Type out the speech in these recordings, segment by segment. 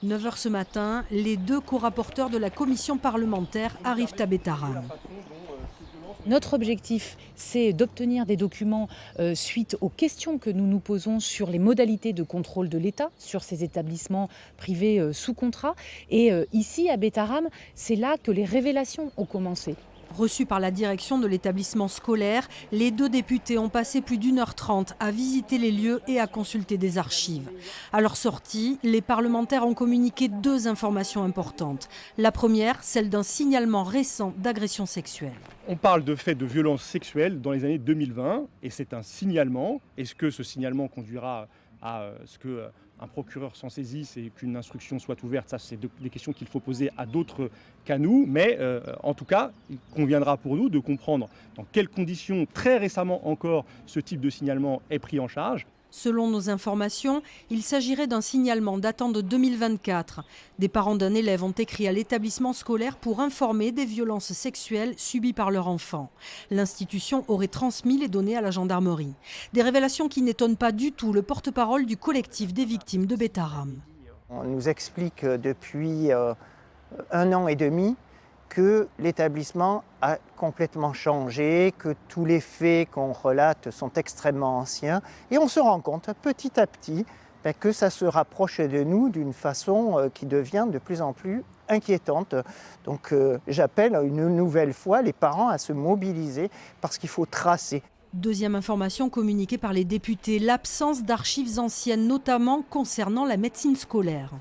9 heures ce matin, les deux co-rapporteurs de la commission parlementaire arrivent à Bétharram. Notre objectif, c'est d'obtenir des documents suite aux questions que nous nous posons sur les modalités de contrôle de l'État, sur ces établissements privés sous contrat. Et ici, à Bétharram, c'est là que les révélations ont commencé. Reçus par la direction de l'établissement scolaire, les deux députés ont passé plus d'1h30 à visiter les lieux et à consulter des archives. À leur sortie, les parlementaires ont communiqué deux informations importantes. La première, celle d'un signalement récent d'agression sexuelle. On parle de faits de violences sexuelles dans les années 2020 et c'est un signalement. Est-ce que ce signalement conduira à ce qu'un procureur s'en saisisse et qu'une instruction soit ouverte? Ça, c'est des questions qu'il faut poser à d'autres qu'à nous. Mais en tout cas, il conviendra pour nous de comprendre dans quelles conditions, très récemment encore, ce type de signalement est pris en charge. Selon nos informations, il s'agirait d'un signalement datant de 2024. Des parents d'un élève ont écrit à l'établissement scolaire pour informer des violences sexuelles subies par leur enfant. L'institution aurait transmis les données à la gendarmerie. Des révélations qui n'étonnent pas du tout le porte-parole du collectif des victimes de Bétharram. On nous explique depuis 1 an et demi que l'établissement a complètement changé, que tous les faits qu'on relate sont extrêmement anciens. Et on se rend compte petit à petit que ça se rapproche de nous d'une façon qui devient de plus en plus inquiétante. Donc j'appelle une nouvelle fois les parents à se mobiliser parce qu'il faut tracer. Deuxième information communiquée par les députés, l'absence d'archives anciennes, notamment concernant la médecine scolaire.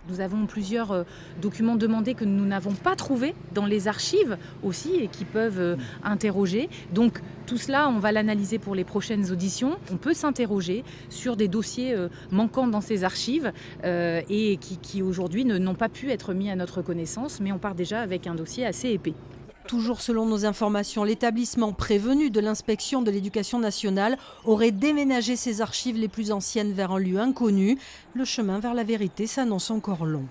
Nous avons plusieurs documents demandés que nous n'avons pas trouvés dans les archives aussi et qui peuvent interroger. Donc tout cela, on va l'analyser pour les prochaines auditions. On peut s'interroger sur des dossiers manquants dans ces archives et qui aujourd'hui n'ont pas pu être mis à notre connaissance, mais on part déjà avec un dossier assez épais. Toujours selon nos informations, l'établissement prévenu de l'inspection de l'éducation nationale aurait déménagé ses archives les plus anciennes vers un lieu inconnu. Le chemin vers la vérité s'annonce encore long.